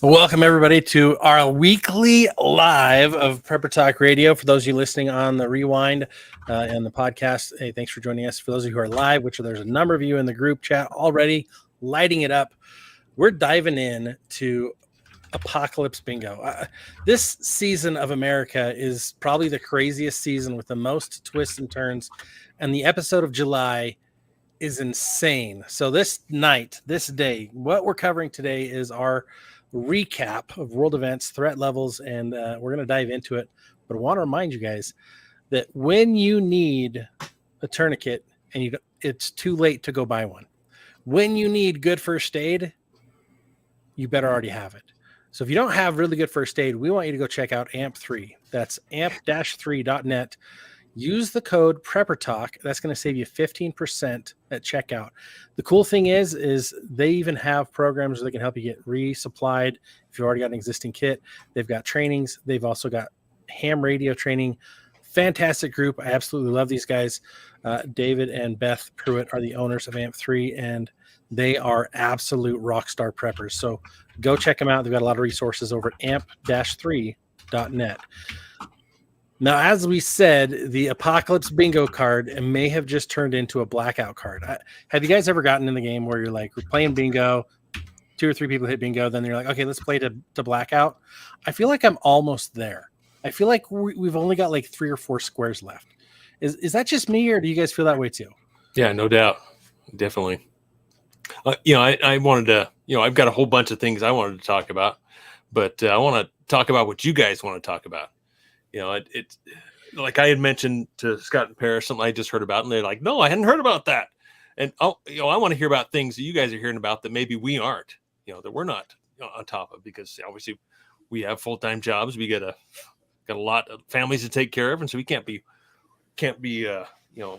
Welcome, everybody, to our weekly live of Prepper Talk Radio. For those of you listening on the rewind and the podcast, hey, thanks for joining us. For those of you who are live, which there's a number of you in the group chat already lighting it up, we're diving in to Apocalypse Bingo. This season of America is probably the craziest season with the most twists and turns, and the episode of July is insane. So this night, this day, what we're covering today is our recap of world events, threat levels, and we're going to dive into it. But I want to remind you guys that when you need a tourniquet and it's too late to go buy one, when you need good first aid, you better already have it. So if you don't have really good first aid, we want you to go check out AMP3. That's amp-3.net. Use the code PrepperTalk. That's going to save you 15% at checkout. The cool thing is they even have programs where they can help you get resupplied if you've already got an existing kit. They've got trainings. They've also got ham radio training. Fantastic group. I absolutely love these guys. David and Beth Pruitt are the owners of AMP3, and they are absolute rock star preppers. So go check them out. They've got a lot of resources over at amp-3.net. Now, as we said, the Apocalypse Bingo card may have just turned into a blackout card. Have you guys ever gotten in the game where you're like, we're playing bingo, 2 or 3 people hit bingo, then you're like, okay, let's play to blackout? I feel like I'm almost there. I feel like we've only got like 3 or 4 squares left. Is that just me, or do you guys feel that way too? Yeah, no doubt. Definitely. I wanted to, I've got a whole bunch of things I wanted to talk about, but I want to talk about what you guys want to talk about. It's like I had mentioned to Scott and Paris, something I just heard about, and they're like, no, I hadn't heard about that. And, I want to hear about things that you guys are hearing about that maybe we aren't, that we're not on top of, because obviously we have full-time jobs. We got a lot of families to take care of. And so we can't be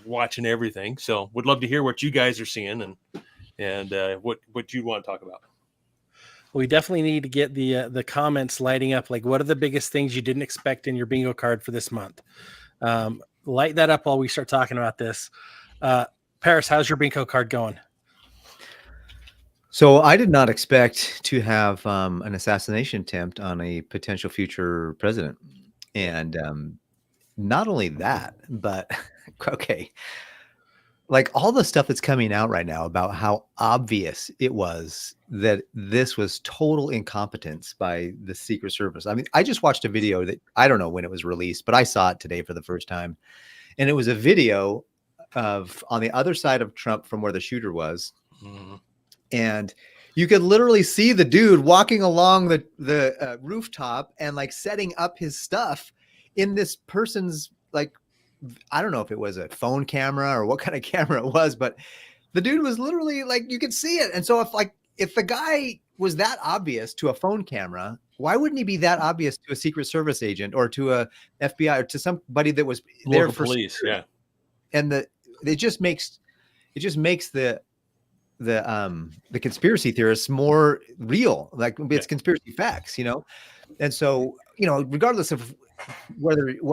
watching everything. So would love to hear what you guys are seeing and what you want to talk about. We definitely need to get the comments lighting up. Like, what are the biggest things you didn't expect in your bingo card for this month? Light that up while we start talking about this. Paris, how's your bingo card going? So I did not expect to have an assassination attempt on a potential future president. And not only that, but okay, like all the stuff that's coming out right now about how obvious it was that this was total incompetence by the Secret Service. I mean, I just watched a video that I don't know when it was released, but I saw it today for the first time. And it was a video of on the other side of Trump from where the shooter was. Mm-hmm. And you could literally see the dude walking along the rooftop and like setting up his stuff in this person's, like, I don't know if it was a phone camera or what kind of camera it was, but the dude was literally like, you could see it. And so if the guy was that obvious to a phone camera, why wouldn't he be that obvious to a Secret Service agent or to a FBI or to somebody that was there for police? Security? Yeah. And it just makes the conspiracy theorists more real. Like it's conspiracy facts, And so, regardless of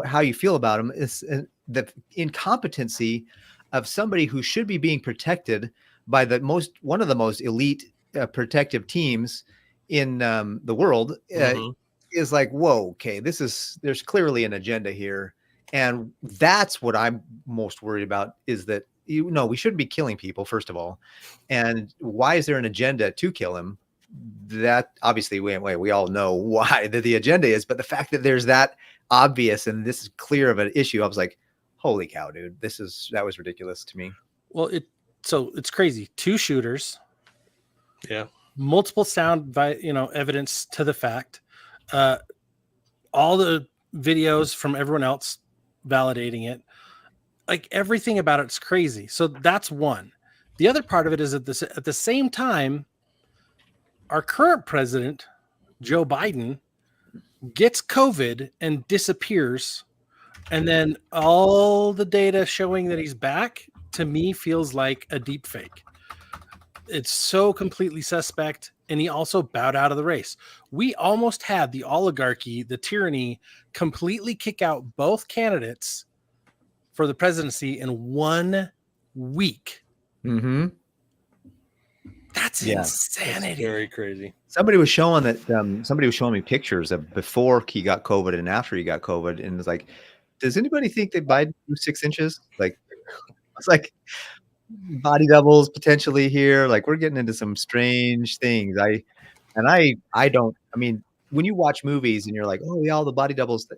how you feel about them, is the incompetency of somebody who should be being protected by one of the most elite protective teams in the world is like, whoa, okay, there's clearly an agenda here. And that's what I'm most worried about, is that, we shouldn't be killing people, first of all. And why is there an agenda to kill him? That obviously we all know why the agenda is, but the fact that there's that obvious and this is clear of an issue, I was like, holy cow, dude, that was ridiculous to me. Well, it's crazy. 2 shooters, multiple sound evidence to the fact, all the videos from everyone else validating it. Like, everything about it's crazy. So that's one. The other part of it is at the same time, our current president, Joe Biden, gets COVID and disappears. And then all the data showing that he's back, to me, feels like a deep fake. It's so completely suspect. And he also bowed out of the race. We almost had the oligarchy, the tyranny, completely kick out both candidates for the presidency in 1 week. Mm-hmm. That's insanity. That's very crazy. Somebody was showing me pictures of before he got COVID and after he got COVID, and it's like, does anybody think that Biden grew 6 inches? Like, it's like body doubles potentially here. Like, we're getting into some strange things. I don't. I mean, when you watch movies and you're like, oh yeah, all the body doubles.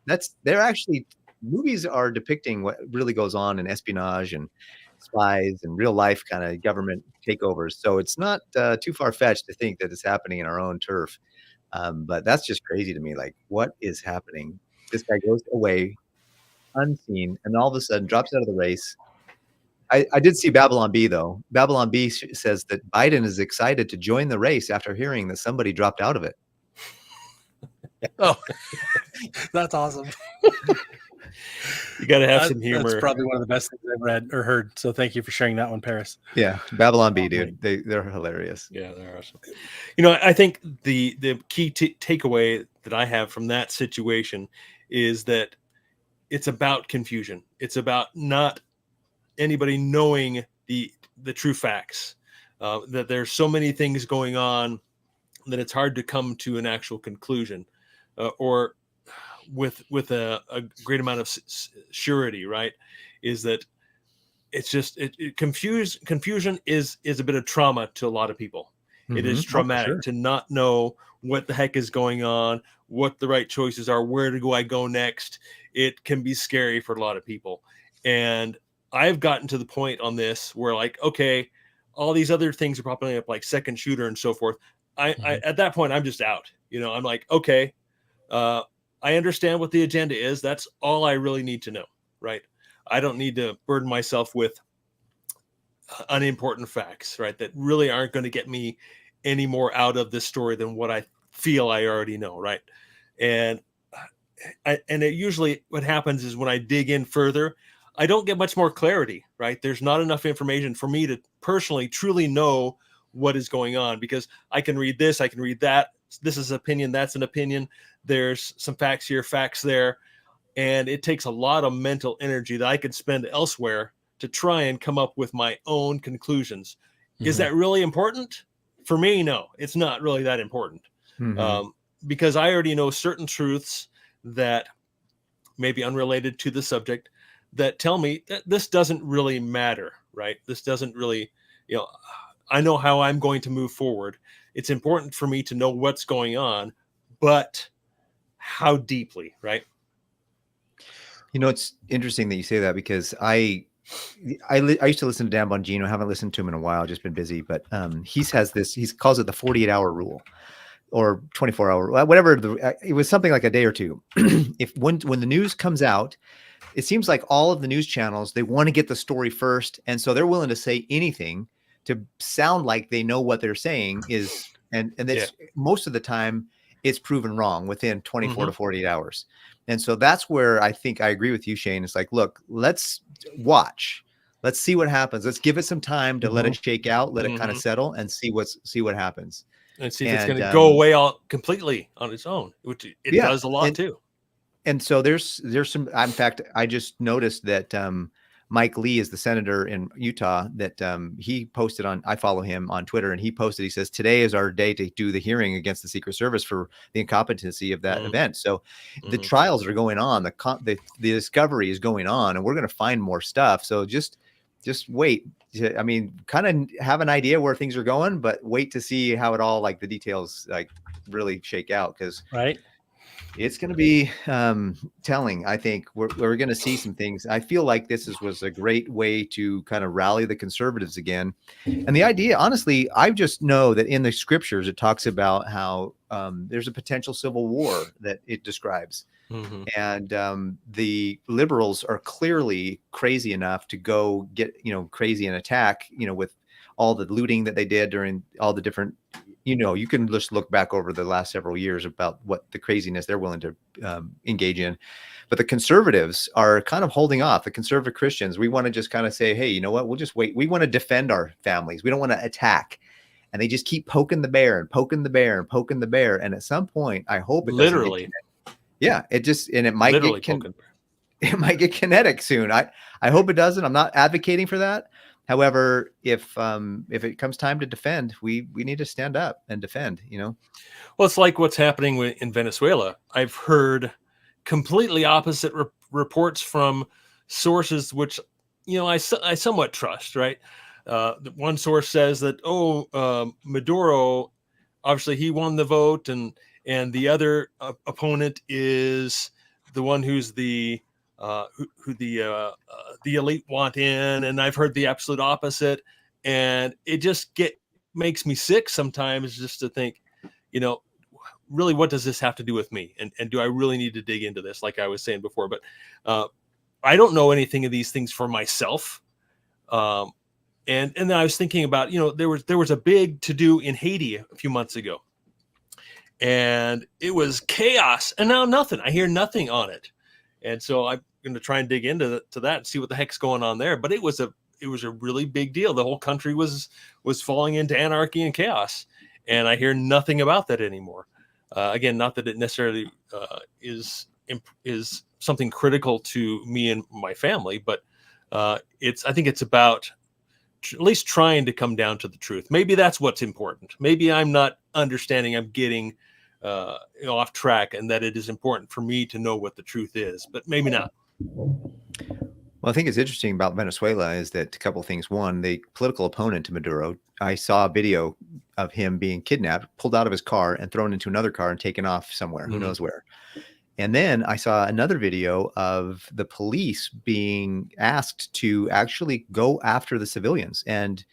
They're actually movies are depicting what really goes on in espionage and spies and real life kind of government takeovers. So it's not too far fetched to think that it's happening in our own turf. But that's just crazy to me. Like, what is happening? This guy goes away unseen and all of a sudden drops out of the race. I did see Babylon B, though. Babylon B says that Biden is excited to join the race after hearing that somebody dropped out of it. Oh, that's awesome. You got to have some humor. That's probably one of the best things I've read or heard. So thank you for sharing that one, Paris. Yeah, Babylon B, dude. They're hilarious. Yeah, they're awesome. You know, I think the key takeaway that I have from that situation is that it's about confusion. It's about not anybody knowing the true facts. That there's so many things going on that it's hard to come to an actual conclusion, or with a great amount of surety. Right? Is that it's just confusion is a bit of trauma to a lot of people. Mm-hmm. It is traumatic to not know what the heck is going on, what the right choices are, where do I go next. It can be scary for a lot of people, and I've gotten to the point on this where, like, okay, all these other things are popping up, like second shooter and so forth. I at that point, I'm just out. You know, I'm like, okay, I understand what the agenda is. That's all I really need to know, right? I don't need to burden myself with unimportant facts, right? That really aren't going to get me any more out of this story than what I feel I already know, right? And it usually what happens is when I dig in further, I don't get much more clarity, right? There's not enough information for me to personally truly know what is going on, because I can read this, I can read that. This is an opinion, that's an opinion. There's some facts here, facts there. And it takes a lot of mental energy that I could spend elsewhere to try and come up with my own conclusions. Mm-hmm. Is that really important? For me, no, it's not really that important. Mm-hmm. Because I already know certain truths that may be unrelated to the subject that tell me that this doesn't really matter, right? This doesn't really, you know, I know how I'm going to move forward. It's important for me to know what's going on, but how deeply, right? You know, it's interesting that you say that, because I used to listen to Dan Bongino. I haven't listened to him in a while, just been busy, but he calls it the 48-hour rule or 24-hour, whatever. It was something like a day or two. When the news comes out, it seems like all of the news channels, they want to get the story first. And so they're willing to say anything to sound like they know what they're saying is, and that's most of the time it's proven wrong within 24 to 48 hours. And so that's where I think I agree with you, Shane. It's like, look, let's watch. Let's see what happens. Let's give it some time to let it shake out, let it kind of settle, and see what happens. And see if it's going to go away all completely on its own, which it does a lot too. And so there's some, in fact, I just noticed that Mike Lee is the senator in Utah that he posted on, I follow him on Twitter, and he posted, he says, today is our day to do the hearing against the Secret Service for the incompetency of that event. So the trials are going on, the discovery is going on, and we're going to find more stuff. So just wait. I mean, kind of have an idea where things are going, but wait to see how it all, like the details, like really shake out. Because it's going to be telling. I think we're going to see some things. I feel like this was a great way to kind of rally the conservatives again. And the idea, honestly, I just know that in the scriptures, it talks about how there's a potential civil war that it describes. And the liberals are clearly crazy enough to go get, crazy and attack, with all the looting that they did during all the different, you can just look back over the last several years about what the craziness they're willing to engage in. But the conservatives are kind of holding off. The conservative Christians, we want to just kind of say, hey, you know what? We'll just wait. We want to defend our families. We don't want to attack. And they just keep poking the bear and poking the bear and poking the bear. And at some point, I hope it literally. It might get kinetic soon. I hope it doesn't. I'm not advocating for that. However, if it comes time to defend, we need to stand up and defend. Well, it's like what's happening in Venezuela. I've heard completely opposite reports from sources which, I somewhat trust, right? One source says that, Maduro, obviously he won the vote, and the other opponent is the one who's the who the elite want in. And I've heard the absolute opposite, and it just makes me sick sometimes just to think, really, what does this have to do with me? And do I really need to dig into this, like I was saying before? But I don't know anything of these things for myself. And then I was thinking about, there was a big to do in Haiti a few months ago, and it was chaos, and now nothing. I hear nothing on it, and so I'm going to try and dig into that and see what the heck's going on there. But it was a really big deal. The whole country was falling into anarchy and chaos, and I hear nothing about that anymore. Again, not that it necessarily is something critical to me and my family, but I think it's about at least trying to come down to the truth. Maybe that's what's important. Maybe I'm not understanding. I'm getting off track, and that it is important for me to know what the truth is, but maybe not. Well, I think it's interesting about Venezuela is that a couple of things. One, the political opponent to Maduro, I saw a video of him being kidnapped, pulled out of his car and thrown into another car and taken off somewhere, who knows where. And then I saw another video of the police being asked to actually go after the civilians and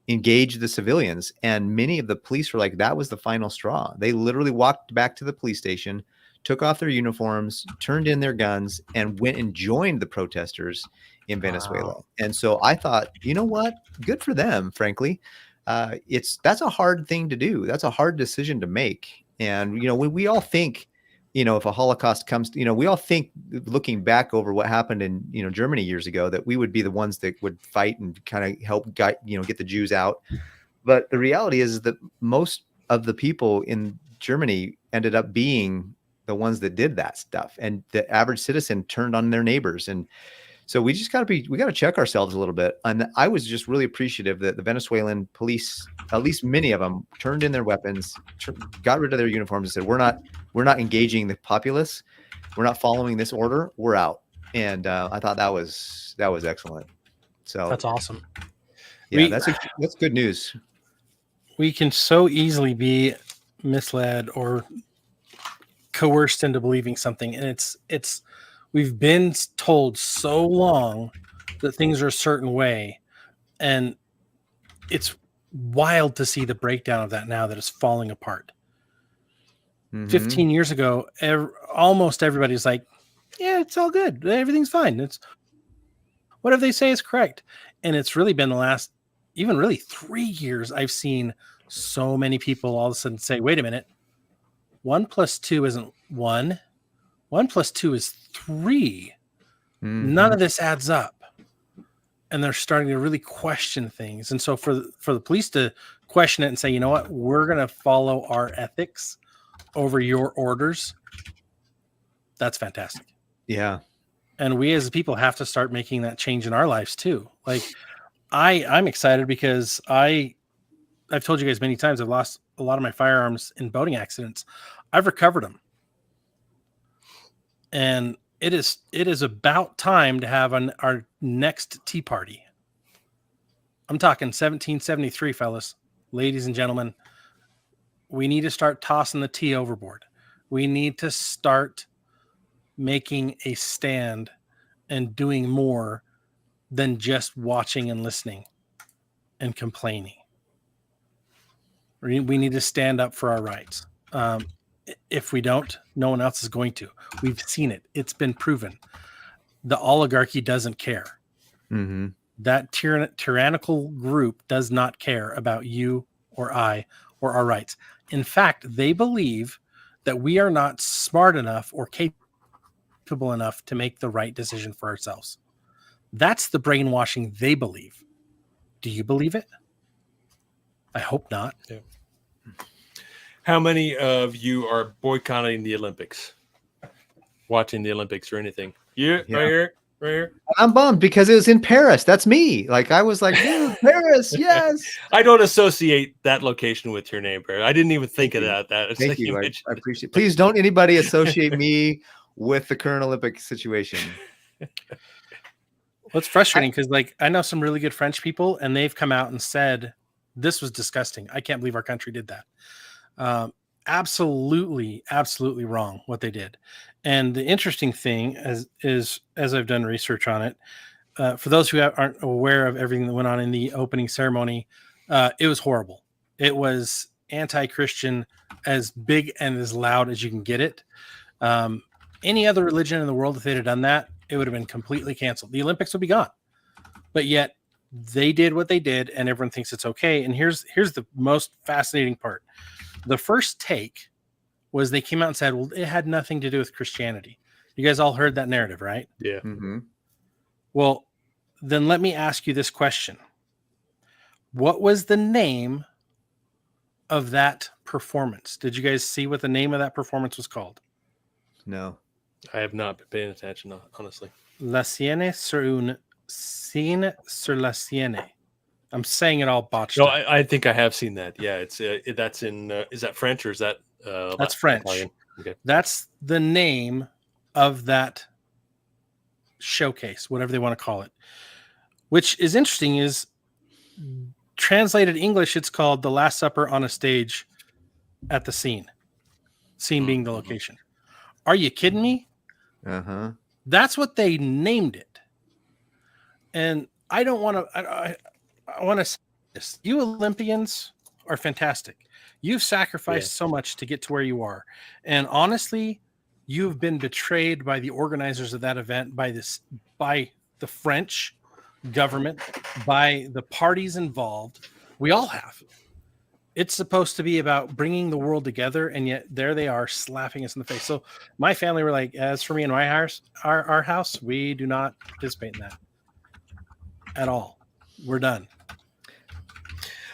engage the civilians. And many of the police were like, that was the final straw. They literally walked back to the police station, took off their uniforms, turned in their guns, and went and joined the protesters in Venezuela. Wow. And so I thought, you know what? Good for them, frankly. That's a hard thing to do. That's a hard decision to make. And, we all think, if a Holocaust comes, we all think, looking back over what happened in, Germany years ago, that we would be the ones that would fight and kind of help guide, get the Jews out. But the reality is that most of the people in Germany ended up being the ones that did that stuff, and the average citizen turned on their neighbors. And so we just got to check ourselves a little bit. And I was just really appreciative that the Venezuelan police, at least many of them, turned in their weapons, got rid of their uniforms, and said, we're not engaging the populace. We're not following this order. We're out. And I thought that was excellent. So that's awesome. Yeah, that's good news. We can so easily be misled or coerced into believing something, and it's we've been told so long that things are a certain way, and it's wild to see the breakdown of that now that it's falling apart. 15 years ago, almost everybody's like, yeah, it's all good, everything's fine, it's whatever they say is correct. And it's really been the last even really 3 years I've seen so many people all of a sudden say, wait a minute, 1 + 2 isn't 1. 1 + 2 is 3. None of this adds up. And they're starting to really question things. And so for the police to question it and say, you know what, we're going to follow our ethics over your orders, that's fantastic. Yeah. And we as people have to start making that change in our lives too. Like I'm excited because I've told you guys many times, I've lost a lot of my firearms in boating accidents. I've recovered them. And it is about time to have our next tea party. I'm talking 1773, fellas, ladies and gentlemen. We need to start tossing the tea overboard. We need to start making a stand and doing more than just watching and listening and complaining. We need to stand up for our rights. If we don't, no one else is going to. We've seen it. It's been proven. The oligarchy doesn't care. That tyrannical group does not care about you or I or our rights. In fact, they believe that we are not smart enough or capable enough to make the right decision for ourselves. That's the brainwashing they believe. Do you believe it? I hope not. Yeah. How many of you are boycotting the Olympics? Watching the Olympics or anything? Yeah. Right right here. I'm bummed because it was in Paris. That's me. Like I was like, dude, Paris, yes. I don't associate that location with your name, Barry. I didn't even think Thank of you. that. It's Thank like you. I mentioned it. appreciate it. Please don't anybody associate me with the current Olympic situation. Well, it's frustrating because, like, I know some really good French people, and they've come out and said this was disgusting. I can't believe our country did that. Absolutely, absolutely wrong what they did. And the interesting thing is as I've done research on it, for those who aren't aware of everything that went on in the opening ceremony, it was horrible. It was anti-Christian, as big and as loud as you can get it. Any other religion in the world, if they'd have done that, it would have been completely canceled. The Olympics would be gone. But yet they did what they did, and everyone thinks it's okay. And here's the most fascinating part. The first take was they came out and said, well, it had nothing to do with Christianity. You guys all heard that narrative, right? Yeah. Mm-hmm. Well, then let me ask you this question. What was the name of that performance? Did you guys see what the name of that performance was called? No. I have not been paying attention, honestly. La Sienne sur une scène sur la Sienne. I'm saying it all botched. No, up. I think I have seen that. Yeah, it's that's in. Is that French or is that? That's French. Italian? Okay. That's the name of that showcase, whatever they want to call it. Which is interesting. Is translated English, it's called The Last Supper on a Stage at the Scene. Scene being the location. Are you kidding me? Uh-huh. That's what they named it. And I don't want to. I want to say this. You Olympians are fantastic. You've sacrificed so much to get to where you are. And honestly, you've been betrayed by the organizers of that event, by the French government, by the parties involved. We all have. It's supposed to be about bringing the world together, and yet there they are slapping us in the face. So my family were like, as for me and my house, our house, we do not participate in that at all. We're done.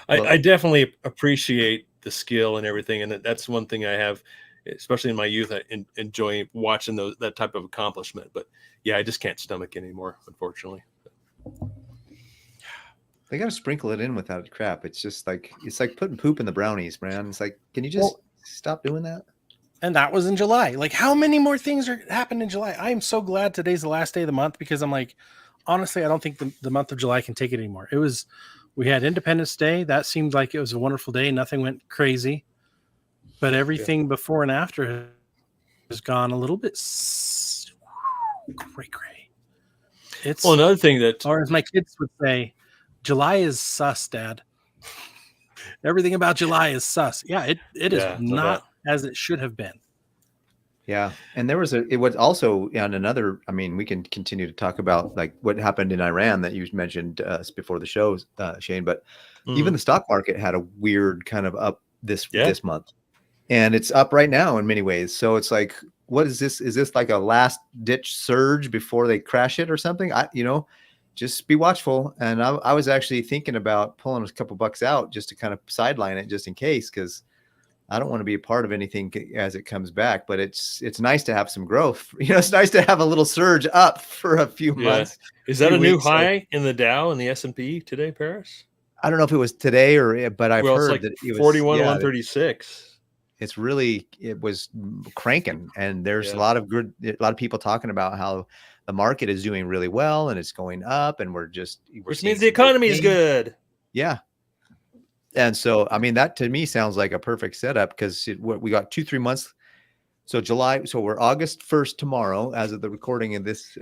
I definitely appreciate the skill and everything, and that's one thing I have, especially in my youth. I enjoy watching that type of accomplishment. But yeah, I just can't stomach it anymore, unfortunately. They got to sprinkle it in with that crap. It's just like putting poop in the brownies, man. It's like, can you just stop doing that? And that was in July. Like, how many more things happened in July? I am so glad today's the last day of the month, because I'm like, honestly, I don't think the month of July can take it anymore. We had Independence Day. That seemed like it was a wonderful day. Nothing went crazy, but everything before and after has gone a little bit gray. It's another thing that, or as my kids would say, July is sus, Dad. Everything about July is sus. Yeah, it is not as it should have been. Yeah. And it was also on another, I mean, we can continue to talk about like what happened in Iran that you mentioned before the show, Shane, but even the stock market had a weird kind of up this month, and it's up right now in many ways. So it's like, what is this? Is this like a last ditch surge before they crash it or something? Just be watchful. And I was actually thinking about pulling a couple bucks out just to kind of sideline it just in case, because I don't want to be a part of anything as it comes back, but it's nice to have some growth. It's nice to have a little surge up for a few months. Is that a new high in the Dow and the S&P today, Paris? I don't know if it was today but I've heard that it was 41,136. It was cranking, and there's a lot of people talking about how the market is doing really well and it's going up, and which means the economy is good. Yeah. And so, I mean, that to me sounds like a perfect setup, because we got 2-3 months. So July, so we're August 1st tomorrow, as of the recording of this,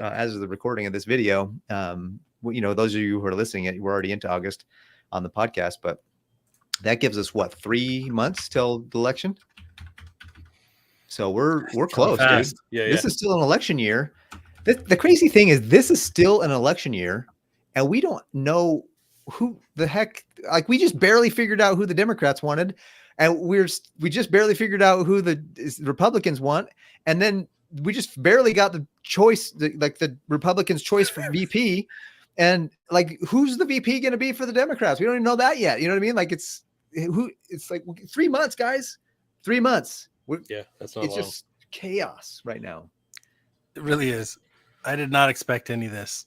video. Those of you who are listening, we're already into August on the podcast, but that gives us 3 months till the election. So we're close, dude. Yeah, this is still an election year. The crazy thing is, this is still an election year, and we don't know who the heck, like, we just barely figured out who the Democrats wanted, and we just barely figured out who the Republicans want, and then we just barely got the choice, the Republicans' choice for VP, and like, who's the VP going to be for the Democrats? We don't even know that yet. You know what I mean? Like, it's like 3 months, guys, 3 months. That's not long. Just chaos right now. It really is. I did not expect any of this.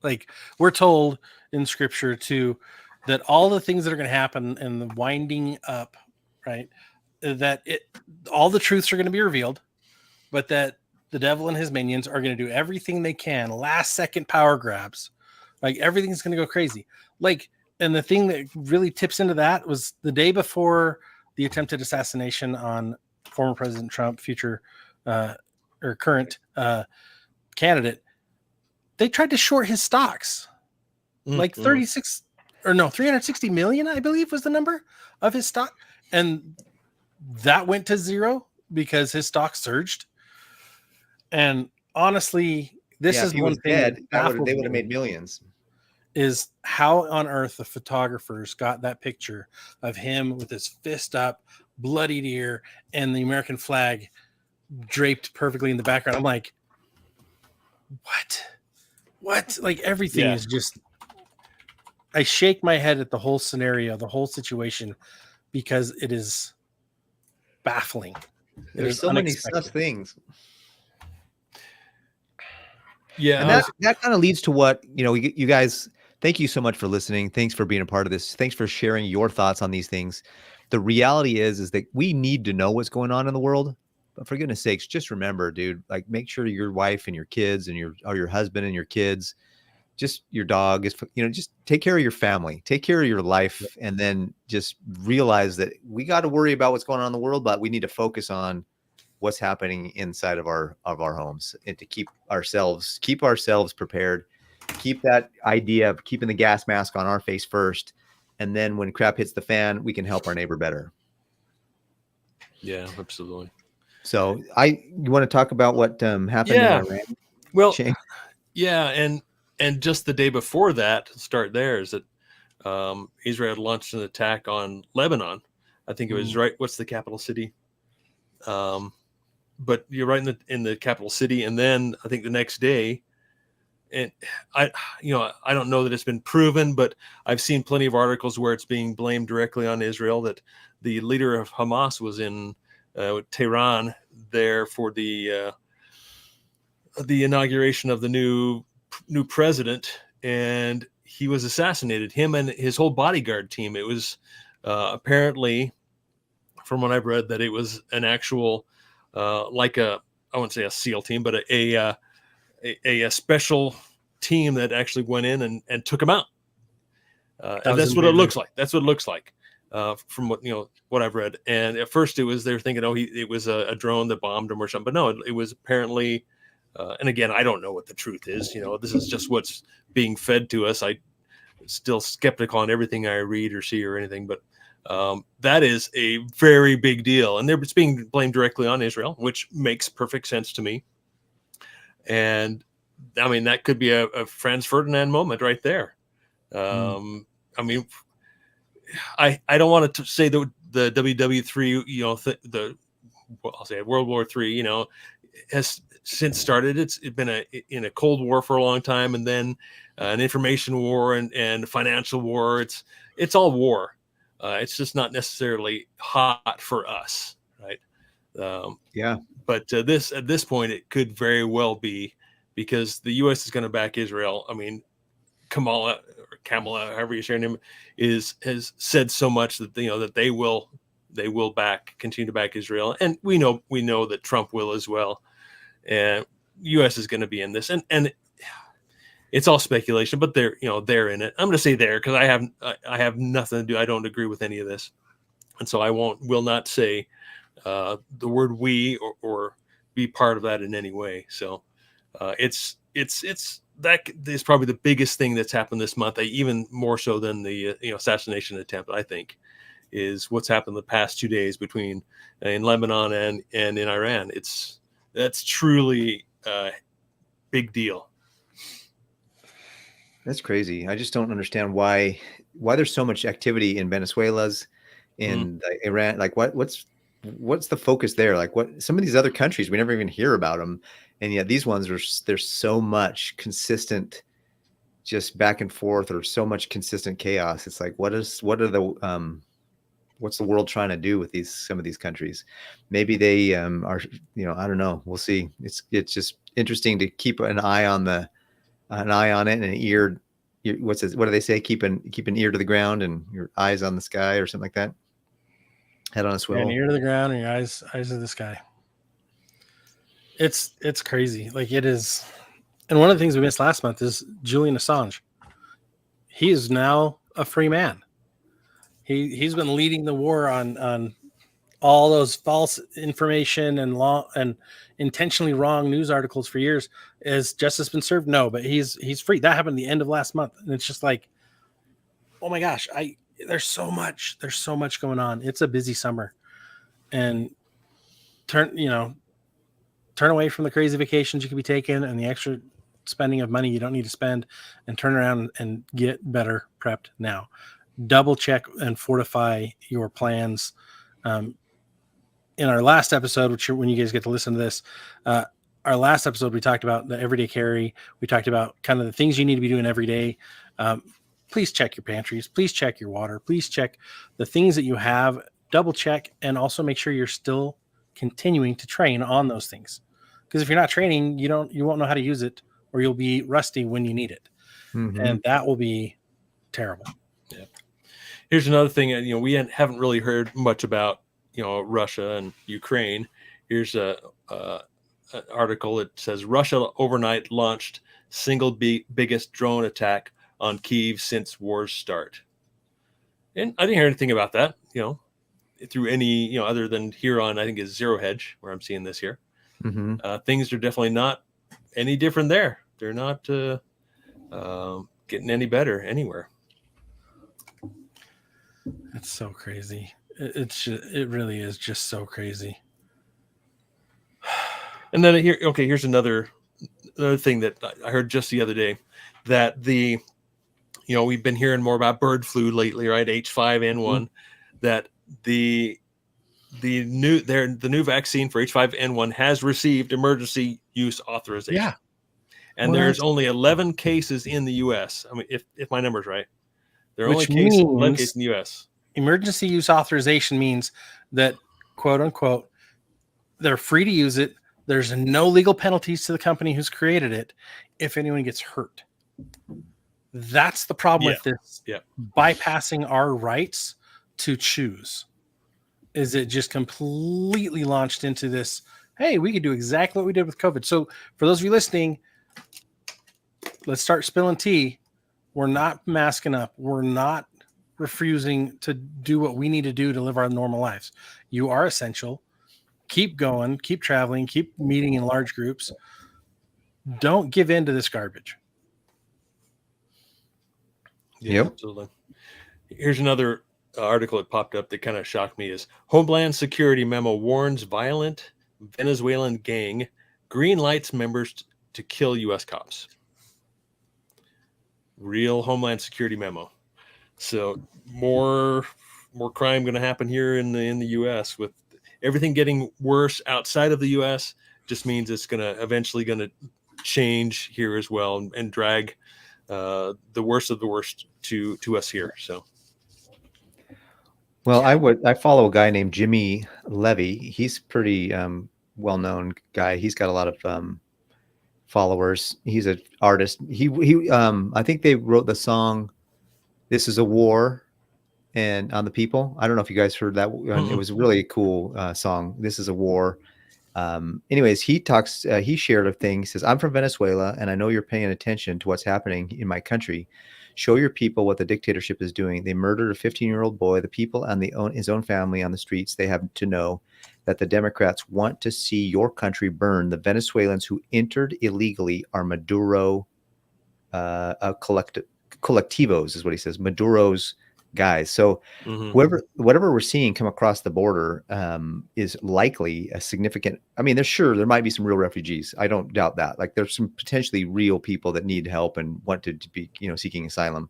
Like, we're told in scripture that all the things that are going to happen and the winding up, right? That all the truths are going to be revealed, but that the devil and his minions are going to do everything they can, last second power grabs. Like, everything's going to go crazy. Like, and the thing that really tips into that was the day before the attempted assassination on former President Trump, future or current candidate. They tried to short his stocks, like 36 or no, 360 million, I believe was the number of his stock. And that went to zero because his stock surged. And honestly, this is one thing dead, that they would have made millions. Is how on earth the photographers got that picture of him with his fist up, bloodied ear, and the American flag draped perfectly in the background. I'm like, what? Like, everything is just, I shake my head at the whole scenario, the whole situation, because it is baffling. There's so many such things. Yeah. And that kind of leads to what, you guys, thank you so much for listening. Thanks for being a part of this. Thanks for sharing your thoughts on these things. The reality is that we need to know what's going on in the world. But for goodness sakes, just remember, dude, like, make sure your wife and your kids and your husband and your kids, just your dog is, just take care of your family, take care of your life. And then just realize that we got to worry about what's going on in the world, but we need to focus on what's happening inside of our homes, and to keep ourselves prepared, keep that idea of keeping the gas mask on our face first. And then when crap hits the fan, we can help our neighbor better. Yeah, absolutely. So you want to talk about what happened in Iran? Well, Shane? yeah. And just the day before that, to start there, is that Israel had launched an attack on Lebanon. I think it was right. What's the capital city? But you're right in the capital city. And then I think the next day, and I don't know that it's been proven, but I've seen plenty of articles where it's being blamed directly on Israel, that the leader of Hamas was in Tehran there for the inauguration of the new president, and he was assassinated, him and his whole bodyguard team. It was apparently, from what I've read, that it was an actual I wouldn't say a SEAL team, but a special team that actually went in and took him out. And that's what it looks like. That's what it looks like from what I've read. And at first they were thinking, it was a drone that bombed him or something. But no, it was apparently, and again, I don't know what the truth is. This is just what's being fed to us. I still skeptical on everything I read or see or anything, but that is a very big deal. And it's being blamed directly on Israel, which makes perfect sense to me. And I mean, that could be a Franz Ferdinand moment right there. I mean, I don't want to say the WW3, I'll say World War III, has since started. It's been in a Cold War for a long time, and then an information war and financial war. It's all war. It's just not necessarily hot for us, right? Yeah. But at this point, it could very well be, because the U.S. is going to back Israel. I mean, Kamala, however you say her name, has said so much that that they will continue to back Israel, and we know that Trump will as well, and U.S. is going to be in this, and it's all speculation, but they're in it. I'm going to say there because I have nothing to do. I don't agree with any of this, and so I will not say the word we or be part of that in any way. So it's that is probably the biggest thing that's happened this month, even more so than the assassination attempt. I think is what's happened the past 2 days between in Lebanon and in Iran. That's truly a big deal. That's crazy. I just don't understand why there's so much activity in Venezuela's, in Iran. Like, what's the focus there? Like, what some of these other countries, we never even hear about them, and yet these ones there's so much consistent, just back and forth, or so much consistent chaos. It's like, what's the world trying to do with some of these countries? Maybe they are, I don't know. We'll see. It's interesting to keep an eye on it and an ear. What do they say? Keep an ear to the ground and your eyes on the sky or something like that. Head on a swivel. An ear to the ground and your eyes to the sky. It's crazy. Like it is. And one of the things we missed last month is Julian Assange. He is now a free man. He's been leading the war on all those false information and intentionally wrong news articles for years. Has justice been served? No, but he's free. That happened at the end of last month, and it's just like, oh my gosh, there's so much going on. It's a busy summer, and turn away from the crazy vacations you could be taking and the extra spending of money you don't need to spend, and turn around and get better prepped now. Double check and fortify your plans. In our last episode, which when you guys get to listen to this, our last episode, we talked about the everyday carry. We talked about kind of the things you need to be doing every day. Please check your pantries. Please check your water. Please check the things that you have. Double check, and also make sure you're still continuing to train on those things. Because if you're not training, you won't know how to use it, or you'll be rusty when you need it, and that will be terrible. Yeah. Here's another thing. We haven't really heard much about Russia and Ukraine. Here's an article that says Russia overnight launched single biggest drone attack on Kyiv since war's start. And I didn't hear anything about that, through any, other than here on, I think is Zero Hedge, where I'm seeing this here. Things are definitely not any different there. They're not getting any better anywhere. It's so crazy. It really is just so crazy. And then here's another thing that I heard just the other day, that we've been hearing more about bird flu lately, right? H5N1, that the new vaccine for H5N1 has received emergency use authorization. Yeah. And there's only 11 cases in the U.S. I mean, if my number's right, there are only 11 cases in the U.S. Emergency use authorization means that, quote unquote, they're free to use it. There's no legal penalties to the company who's created it if anyone gets hurt. That's the problem with this. Yeah. Bypassing our rights to choose. Is it just completely launched into this, hey, we could do exactly what we did with COVID. So for those of you listening, let's start spilling tea. We're not masking up. We're not refusing to do what we need to do to live our normal lives. You are essential. Keep going, keep traveling, keep meeting in large groups. Don't give in to this garbage. Yeah, absolutely. Here's another article that popped up that kind of shocked me is Homeland Security memo warns violent Venezuelan gang green lights members to kill U.S. cops. Real Homeland Security memo. So more crime going to happen here in the U.S. with everything getting worse outside of the U.S. Just means it's eventually going to change here as well and drag the worst of the worst to us here. So. Well, I follow a guy named Jimmy Levy. He's pretty well-known guy. He's got a lot of followers. He's an artist. He I think they wrote the song "This Is a War" and on the people. I don't know if you guys heard that. It was a really cool song. "This Is a War." Anyways, he talks. He shared a thing. He says, "I'm from Venezuela, and I know you're paying attention to what's happening in my country. Show your people what the dictatorship is doing. They murdered a 15-year-old boy. The people and his own family on the streets. They have to know that the Democrats want to see your country burn. The Venezuelans who entered illegally are Maduro collectivos," is what he says. Maduro's guys. So whatever we're seeing come across the border is likely a significant. I mean, there might be some real refugees. I don't doubt that. Like there's some potentially real people that need help and wanted to be, seeking asylum.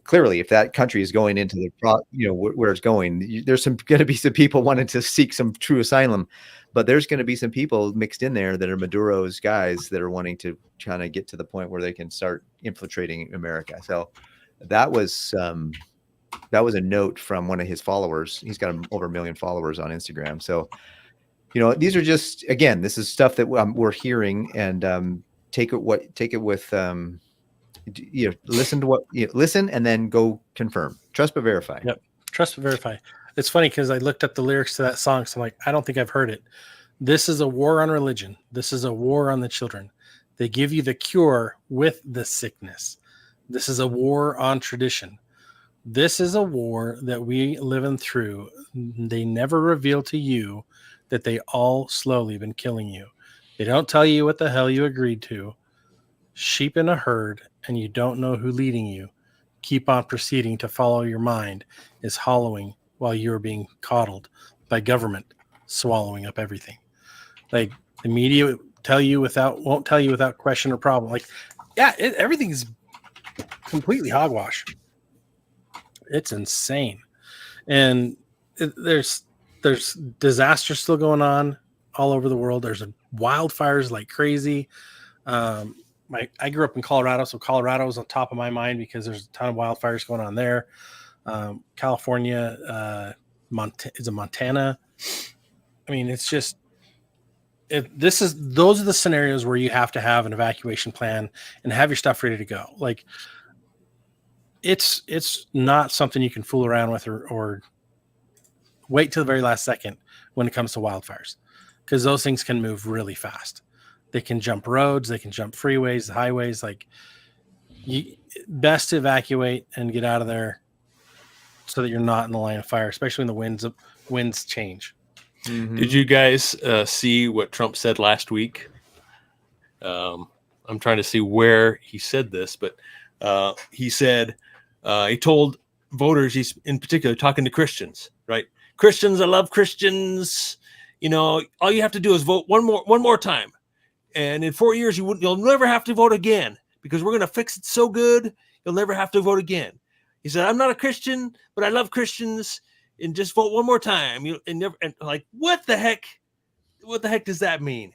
Clearly, if that country is going into where it's going, there's going to be some people wanting to seek some true asylum, but there's going to be some people mixed in there that are Maduro's guys that are wanting to kind of get to the point where they can start infiltrating America. So that was a note from one of his followers. He's got over 1 million followers on Instagram. So these are just, again, this is stuff that we're hearing, and take it with listen and then go confirm, trust but verify. Yep. Trust but verify. It's funny because I looked up the lyrics to that song, so I'm like, I don't think I've heard it. This is a war on religion. This is a war on the children. They give you the cure with the sickness. This is a war on tradition. This is a war that we live in through. They never reveal to you that they all slowly been killing you. They don't tell you what the hell you agreed to. Sheep in a herd, and you don't know who leading you. Keep on proceeding to follow your mind is hollowing while you're being coddled by government, swallowing up everything. Like the media won't tell you without question or problem. Like, yeah, everything's completely hogwash. It's insane, and there's disasters still going on all over the world. There's wildfires like crazy. I grew up in Colorado, so Colorado is on top of my mind because there's a ton of wildfires going on there. California, Montana. I mean, it's just those are the scenarios where you have to have an evacuation plan and have your stuff ready to go. Like, it's not something you can fool around with or wait till the very last second when it comes to wildfires, because those things can move really fast. They can jump roads, they can jump freeways, highways. Like, best to evacuate and get out of there so that you're not in the line of fire, especially when the winds change. Mm-hmm. Did you guys see what Trump said last week? I'm trying to see where he said this, but he said he told voters, he's in particular talking to Christians, right? Christians, I love Christians. All you have to do is vote one more time, and in 4 years you'll never have to vote again, because we're going to fix it so good you'll never have to vote again. He said, I'm not a Christian, but I love Christians, and just vote one more time. Like, what the heck does that mean?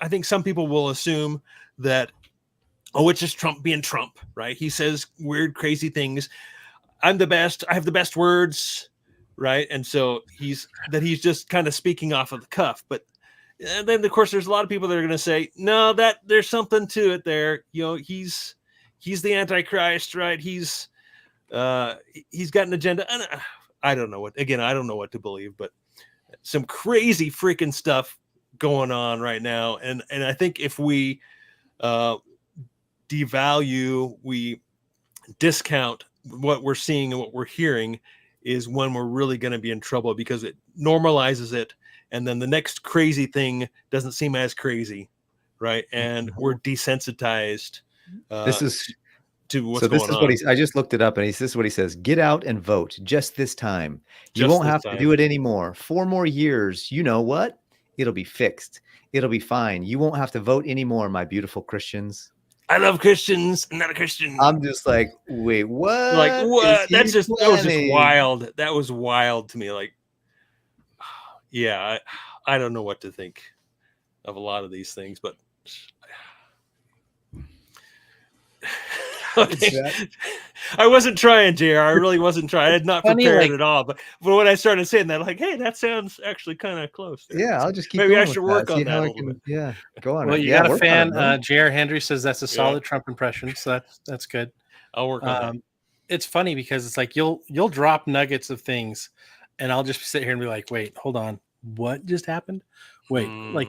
I think some people will assume that, it's just Trump being Trump, right? He says weird, crazy things. I'm the best. I have the best words, right? And so he's just kind of speaking off of the cuff. But then, of course, there's a lot of people that are going to say, no, that there's something to it there. He's the Antichrist, right? He's got an agenda. And I don't know what to believe, but some crazy freaking stuff going on right now. And I think if we devalue, we discount what we're seeing and what we're hearing, is when we're really going to be in trouble, because it normalizes it. And then the next crazy thing doesn't seem as crazy, right? And we're desensitized to what's going on. I just looked it up, and this is what he says: get out and vote just this time. You won't have to do it anymore. 4 more years. You know what? It'll be fixed. It'll be fine. You won't have to vote anymore, my beautiful Christians. I love Christians. I'm not a Christian. I'm just like, wait, what? Like, what? That was just wild. That was wild to me. Like, yeah, I don't know what to think of a lot of these things, but I wasn't trying, JR. I really wasn't trying. I had not prepared at all. But when I started saying that, like, hey, that sounds actually kind of close. Yeah, I'll just keep. Maybe I should work on that a little bit. Yeah, go on. Well, you got a fan. JR Henry says that's a solid Trump impression, so that's good. I'll work on that. It's funny because it's like you'll drop nuggets of things, and I'll just sit here and be like, wait, hold on, what just happened? Wait, like,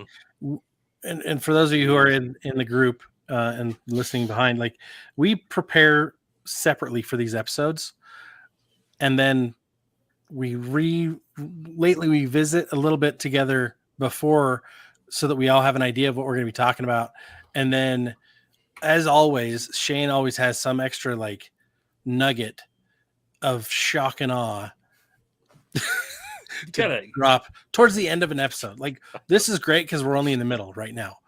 and for those of you who are in the group and listening behind, like, we prepare separately for these episodes, and then we visit a little bit together before, so that we all have an idea of what we're going to be talking about. And then, as always, Shane always has some extra like nugget of shock and awe to drop towards the end of an episode. Like, this is great because we're only in the middle right now.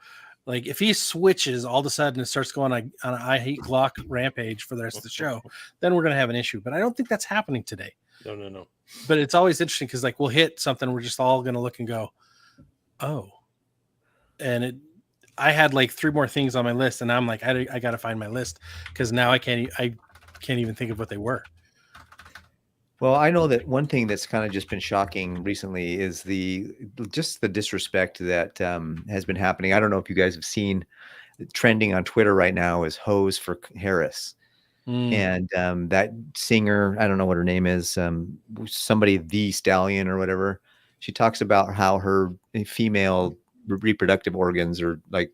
Like, if he switches all of a sudden and starts going on an I hate Glock rampage for the rest of the show, then we're going to have an issue. But I don't think that's happening today. No. But it's always interesting because, like, we'll hit something, we're just all going to look and go, oh. And I had like 3 more things on my list, and I'm like, I got to find my list because now I can't even think of what they were. Well, I know that one thing that's kind of just been shocking recently is just the disrespect that has been happening. I don't know if you guys have seen trending on Twitter right now is "Hose for Harris," and that singer, I don't know what her name is, somebody the Stallion or whatever. She talks about how her female reproductive organs are like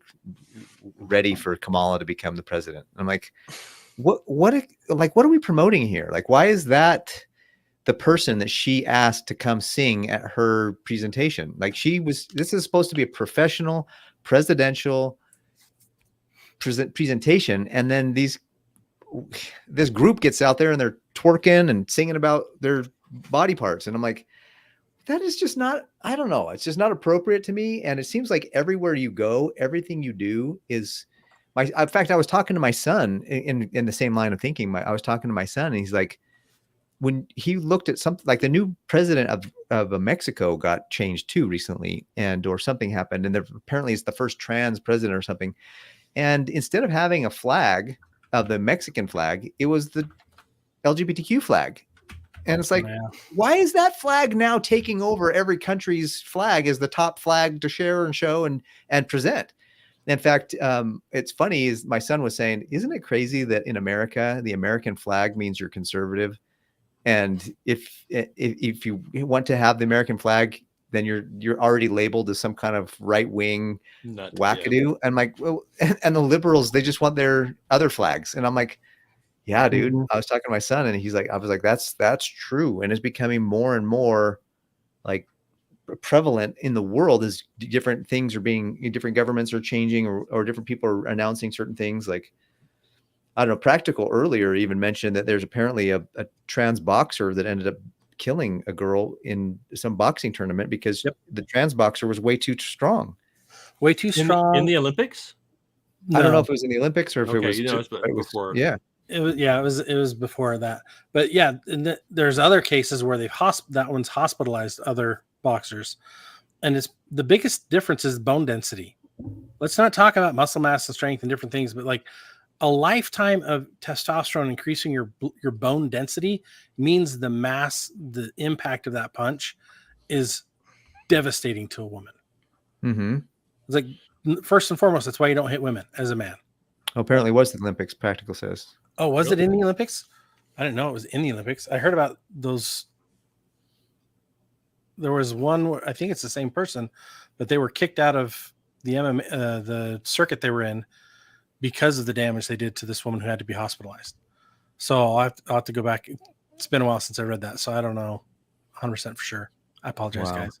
ready for Kamala to become the president. I'm like, what are we promoting here? Like, why is that the person that she asked to come sing at her presentation? Like, this is supposed to be a professional presidential presentation, and then this group gets out there and they're twerking and singing about their body parts, and I'm like, that is just not, I don't know, it's just not appropriate to me. And it seems like everywhere you go, everything you do is in fact, I was talking to my son in the same line of thinking. I was talking to my son, and he's like, when he looked at something like the new president of Mexico got changed too recently, or something happened, and there apparently it's the first trans president or something. And instead of having a flag of the Mexican flag, it was the LGBTQ flag. And it's like, why is that flag now taking over every country's flag as the top flag to share and show and present? In fact, it's funny, is my son was saying, isn't it crazy that in America, the American flag means you're conservative? And if you want to have the American flag, then you're already labeled as some kind of right wing wackadoo. Yeah. And like, well, and the liberals, they just want their other flags. And I'm like, yeah, dude. I was talking to my son, and I was like, that's true. And it's becoming more and more like prevalent in the world as different governments are changing, or different people are announcing certain things. Like, I don't know, Practical earlier even mentioned that there's apparently a trans boxer that ended up killing a girl in some boxing tournament because the trans boxer was way too strong. Way too strong. In the Olympics? No. I don't know if it was in the Olympics or if it was before. Yeah. It was before that. But yeah, there's other cases where that one's hospitalized other boxers. And it's the biggest difference is bone density. Let's not talk about muscle mass and strength and different things, but like a lifetime of testosterone increasing your bone density means the impact of that punch is devastating to a woman. Mm-hmm. It's like, first and foremost, that's why you don't hit women as a man. Apparently it was the Olympics, Practical says. Oh, was it in the Olympics? I didn't know it was in the Olympics. I heard about those. There was one, I think it's the same person, but they were kicked out of the the circuit they were in because of the damage they did to this woman who had to be hospitalized. So I'll have to go back. It's been a while since I read that, so I don't know 100% for sure. I apologize, guys.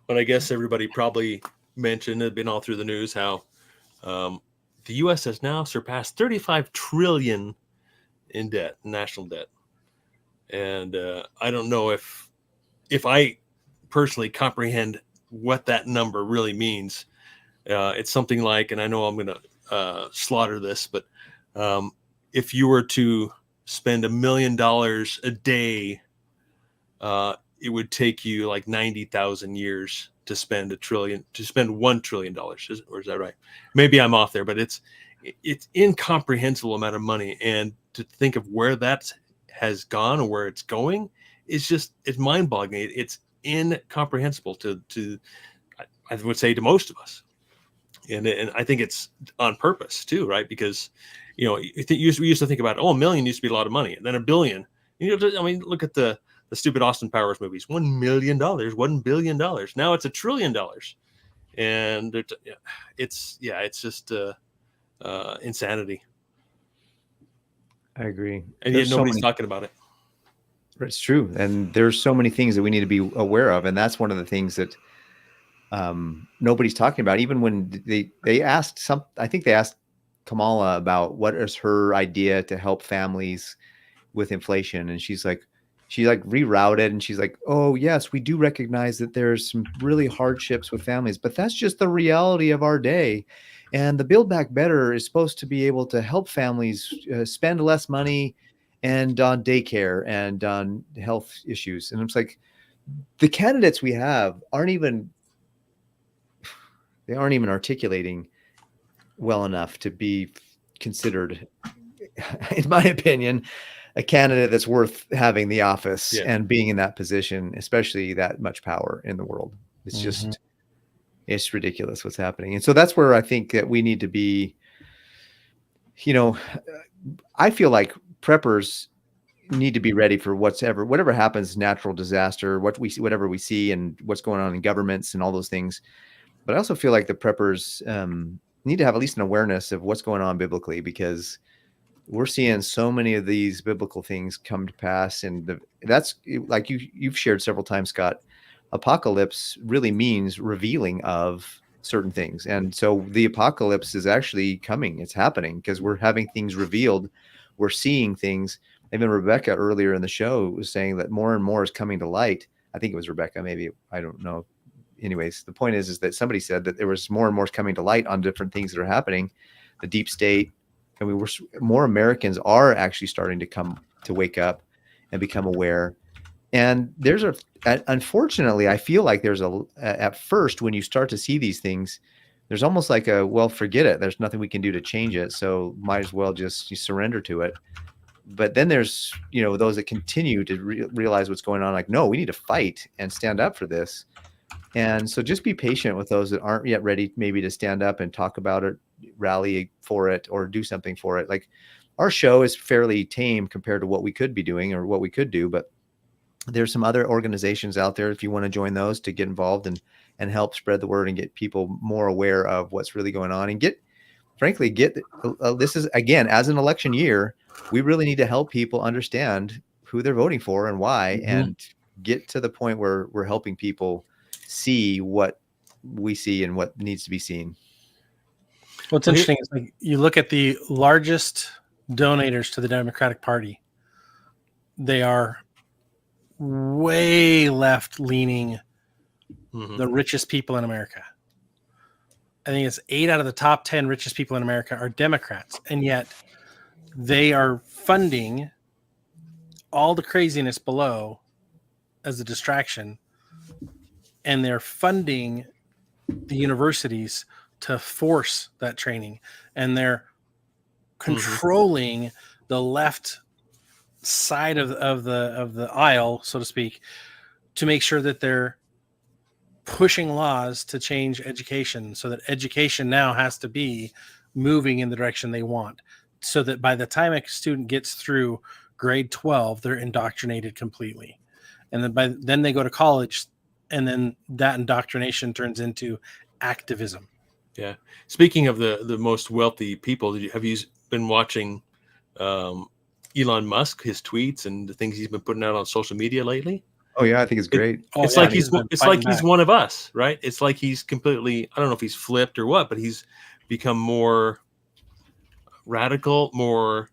Well, I guess everybody probably mentioned, it's been all through the news, how the U.S. has now surpassed 35 trillion in debt, national debt. And I don't know if I personally comprehend what that number really means. It's something like, and I know I'm going to slaughter this, but if you were to spend $1 million a day, it would take you like 90,000 years to spend $1 trillion. Or is that right? Maybe I'm off there, but it's incomprehensible amount of money. And to think of where that has gone or where it's going it's mind boggling. It's incomprehensible to I would say to most of us. And I think it's on purpose too, right? Because, we used to think about, $1 million used to be a lot of money, and then $1 billion. Look at the stupid Austin Powers movies. $1 million, $1 billion. Now it's $1 trillion, and it's just insanity. I agree. And yet nobody's talking about it. It's true, and there's so many things that we need to be aware of, and that's one of the things that nobody's talking about. Even when they asked I think they asked Kamala about what is her idea to help families with inflation, and she rerouted, and she's like, oh yes, we do recognize that there's some really hardships with families, but that's just the reality of our day. And the Build Back Better is supposed to be able to help families spend less money and on daycare and on health issues. And it's like, the candidates we have aren't even articulating well enough to be considered, in my opinion. a candidate that's worth having the office Yeah. and being in that position, especially that much power in the world. It's Mhm. just, it's ridiculous what's happening. And so that's where I think that we need to be, you know, I feel like preppers need to be ready for whatever happens, natural disaster, whatever we see and what's going on in governments and all those things. But I also feel like the preppers need to have at least an awareness of what's going on biblically, because we're seeing so many of these biblical things come to pass. And that's like you've shared several times, Scott, apocalypse really means revealing of certain things. And so the apocalypse is actually coming. It's happening because we're having things revealed. We're seeing things. Even Rebecca earlier in the show was saying that more and more is coming to light. I think it was Rebecca, maybe, I don't know. Anyways, the point is that somebody said that there was more and more coming to light on different things that are happening. The deep state, and more Americans are actually starting to come to wake up and become aware. And unfortunately, I feel like at first, when you start to see these things, there's almost like well, forget it. There's nothing we can do to change it. So might as well just surrender to it. But then there's, those that continue to realize what's going on. Like, no, we need to fight and stand up for this. And so just be patient with those that aren't yet ready, maybe to stand up and talk about it, rally for it, or do something for it. Like, our show is fairly tame compared to what we could be doing or what we could do, but there's some other organizations out there if you want to join those to get involved and help spread the word and get people more aware of what's really going on, and this is, again, as an election year, we really need to help people understand who they're voting for and why, and get to the point where we're helping people see what we see and what needs to be seen. What's interesting is, like, you look at the largest donators to the Democratic Party, they are way left leaning, the richest people in America. I think it's 8 out of the top 10 richest people in America are Democrats, and yet they are funding all the craziness below as a distraction, and they're funding the universities to force that training, and they're controlling the left side of the aisle, so to speak, to make sure that they're pushing laws to change education, so that education now has to be moving in the direction they want, so that by the time a student gets through grade 12, they're indoctrinated completely. And then they go to college, and then that indoctrination turns into activism. Yeah. Speaking of the most wealthy people, have you been watching Elon Musk, his tweets and the things he's been putting out on social media lately? Oh yeah, I think it's great. It's like he's one of us, right? It's like he's completely, I don't know if he's flipped or what, but he's become more radical, more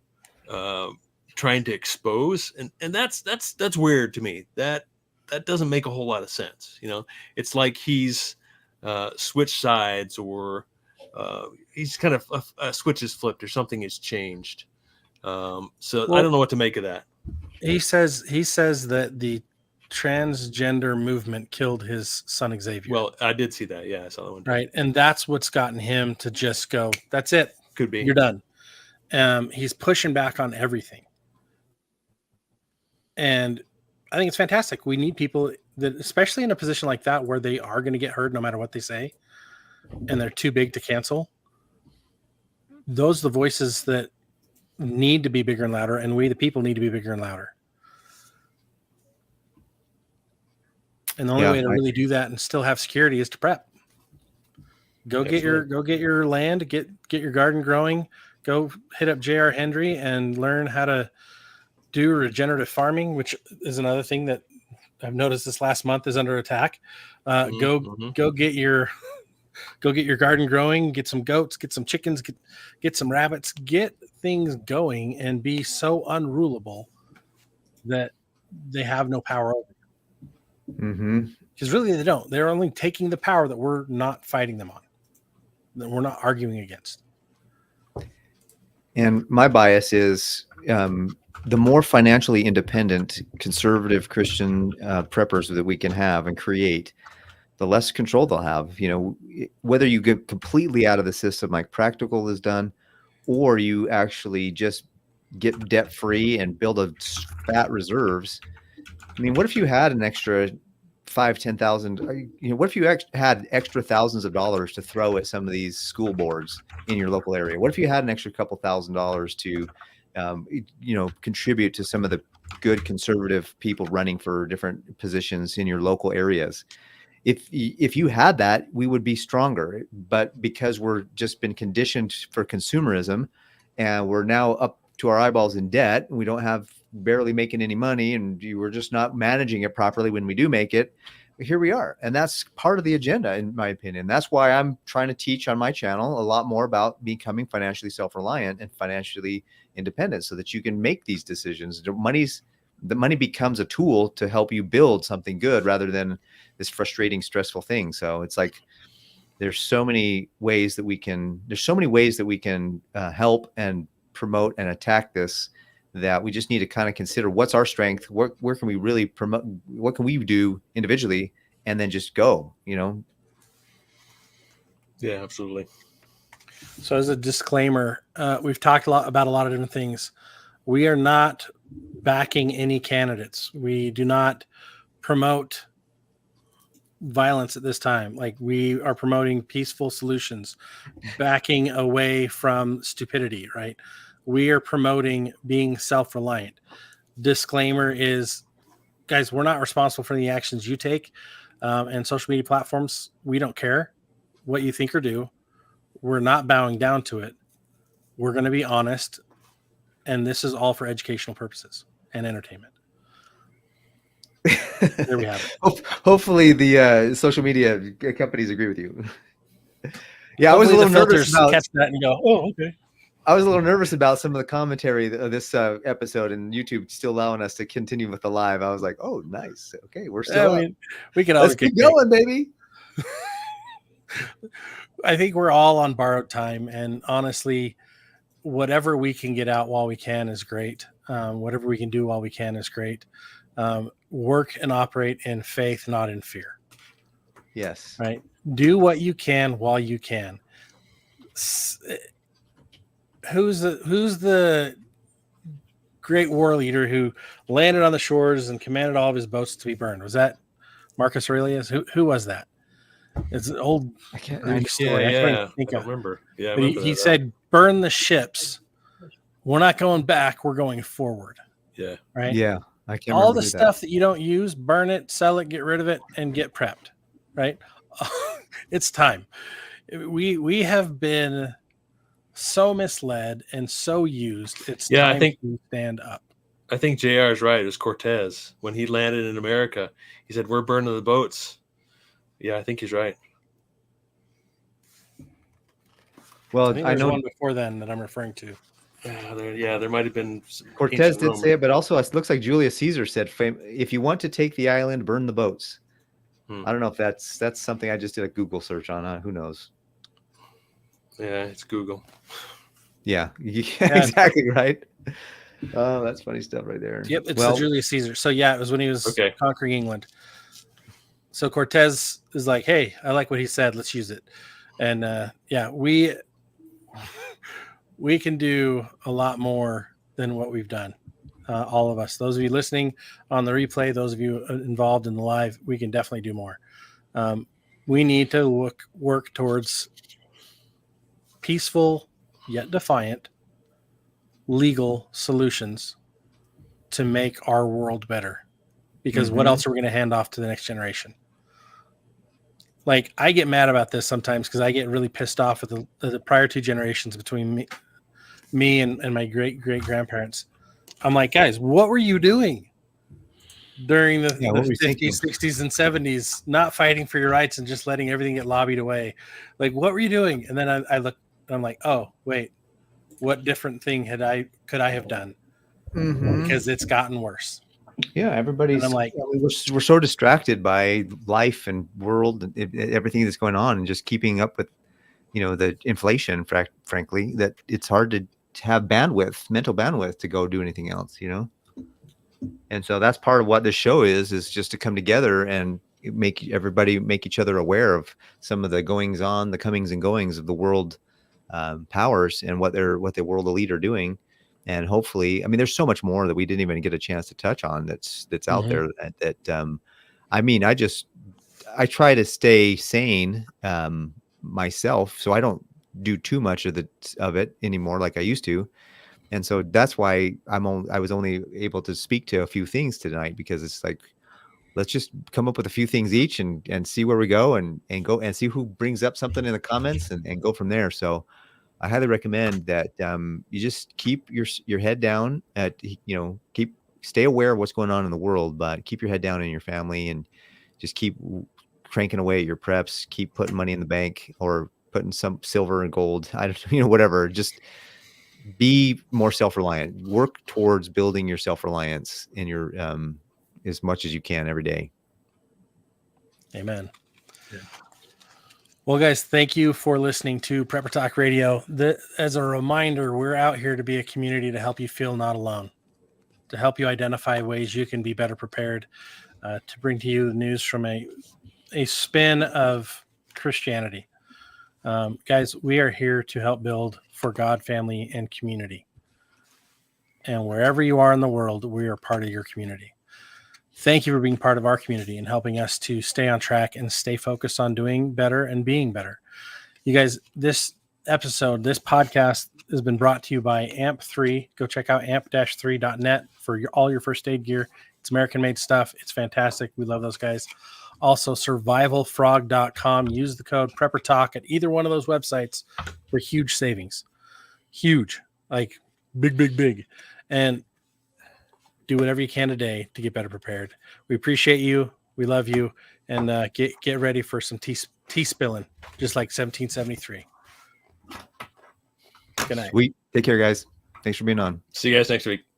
trying to expose, and that's weird to me. That doesn't make a whole lot of sense. It's like he's switched sides, or he's kind of a switch is flipped, or something has changed. So I don't know what to make of that. He says that the transgender movement killed his son Xavier. Well, I did see that. Yeah, I saw that one. Right, and that's what's gotten him to just go, that's it. Could be. You're done. He's pushing back on everything. And I think it's fantastic. We need people that, especially in a position like that, where they are going to get heard no matter what they say, and they're too big to cancel. Those are the voices that need to be bigger and louder, and we, the people, need to be bigger and louder. And the only way to really do that and still have security is to prep. Go get your land, get your garden growing. Go hit up J.R. Hendry and learn how to do regenerative farming, which is another thing that I've noticed this last month is under attack. Go get your garden growing, get some goats, get some chickens, get some rabbits, get things going, and be so unrulable that they have no power over you. Because really they don't. They're only taking the power that we're not fighting them on, that we're not arguing against. And my bias is the more financially independent, conservative Christian preppers that we can have and create, the less control they'll have. Whether you get completely out of the system, like Practical has done, or you actually just get debt free and build a fat reserves. I mean, what if you had an extra 5, 10,000, what if you had extra thousands of dollars to throw at some of these school boards in your local area? What if you had an extra couple $1,000s to, contribute to some of the good conservative people running for different positions in your local areas? If you had that, we would be stronger. But because we're just been conditioned for consumerism, and we're now up to our eyeballs in debt, and we don't have barely making any money, and you were just not managing it properly when we do make it, here we are. And that's part of the agenda, in my opinion. That's why I'm trying to teach on my channel a lot more about becoming financially self-reliant and financially independent, so that you can make these decisions. The money becomes a tool to help you build something good, rather than this frustrating, stressful thing. So it's like, there's so many ways that we can help and promote and attack this, that we just need to kind of consider what's our strength, where can we really promote, what can we do individually, and then just go, Yeah, absolutely. So as a disclaimer, we've talked about a lot of different things. We are not backing any candidates. We do not promote violence at this time. Like, we are promoting peaceful solutions, backing away from stupidity, right? We are promoting being self-reliant. Disclaimer is, guys, we're not responsible for the actions you take, and social media platforms. We don't care what you think or do. We're not bowing down to it. We're going to be honest, and this is all for educational purposes and entertainment. There we have it. Hopefully the social media companies agree with you. Yeah, Hopefully I was a little nervous about catch that and go, oh, okay. I was a little nervous about some of the commentary of this episode, and YouTube still allowing us to continue with the live. I was like, oh, nice. Okay, we're still up. We can always keep going, baby. I think we're all on borrowed time, and honestly, whatever we can get out while we can is great. Whatever we can do while we can is great. Work and operate in faith, not in fear. Yes. Right. Do what you can while you can. Who's the great war leader who landed on the shores and commanded all of his boats to be burned? Was that Marcus Aurelius? Who was that? It's an old Greek story. I remember. Yeah, but he said, "Burn the ships. We're not going back. We're going forward." Yeah. Right. Yeah. I can't all the stuff that you don't use, burn it, sell it, get rid of it, and get prepped. Right. It's time. We have been so misled and so used. It's time to stand up. I think JR is right. It was Cortez when he landed in America. He said, "We're burning the boats." Yeah, I think he's right. Well, I know one before then that I'm referring to. There might have been. Cortez did say it, but also it looks like Julius Caesar said, "If you want to take the island, burn the boats." I don't know if that's something I just did a Google search on. Who knows? Yeah, it's Google. Yeah, exactly right. Oh, that's funny stuff right there. Yep, it's the Julius Caesar. So yeah, it was when he was conquering England. So Cortez is like, "Hey, I like what he said. Let's use it." And we can do a lot more than what we've done. All of us, those of you listening on the replay, those of you involved in the live, we can definitely do more. We need to work towards peaceful yet defiant legal solutions to make our world better. Because what else are we going to hand off to the next generation? Like, I get mad about this sometimes because I get really pissed off with the prior two generations between me and my great-great-grandparents. I'm like, guys, what were you doing during the 50s, 60s, and 70s, not fighting for your rights and just letting everything get lobbied away? Like, what were you doing? And then I look, and I'm like, oh, wait, what different thing could I have done? Because it's gotten worse. Yeah, everybody's. I'm like, we're so distracted by life and world and everything that's going on, and just keeping up with, the inflation. Frankly, that it's hard to have mental bandwidth to go do anything else. And so that's part of what this show is just to come together and make each other aware of some of the goings on, the comings and goings of the world powers and what the world elite are doing, And hopefully, I mean, there's so much more that we didn't even get a chance to touch on that's out there I mean, I try to stay sane myself, so I don't do too much of it anymore like I used to. And so that's why I was only able to speak to a few things tonight, because it's like, let's just come up with a few things each and see where we go, and go and see who brings up something in the comments, and go from there. So I highly recommend that you just keep your head down, stay aware of what's going on in the world, but keep your head down in your family, and just keep cranking away at your preps, keep putting money in the bank, or putting some silver and gold, I don't whatever. Just be more self-reliant, work towards building your self-reliance in your as much as you can every day. Amen. Yeah. Well, guys, thank you for listening to Prepper Talk Radio. As a reminder, we're out here to be a community to help you feel not alone, to help you identify ways you can be better prepared, to bring to you the news from a spin of Christianity. Guys, we are here to help build for God, family, and community. And wherever you are in the world, we are part of your community. Thank you for being part of our community and helping us to stay on track and stay focused on doing better and being better. You guys, this podcast has been brought to you by AMP3. Go check out amp-3.net for all your first aid gear. It's American-made stuff. It's fantastic. We love those guys. Also, survivalfrog.com. Use the code PrepperTalk at either one of those websites for huge savings. Huge. Like big. And do whatever you can today to get better prepared. We appreciate you. We love you. And get ready for some tea spilling, just like 1773. Good night. Sweet. Take care, guys. Thanks for being on. See you guys next week.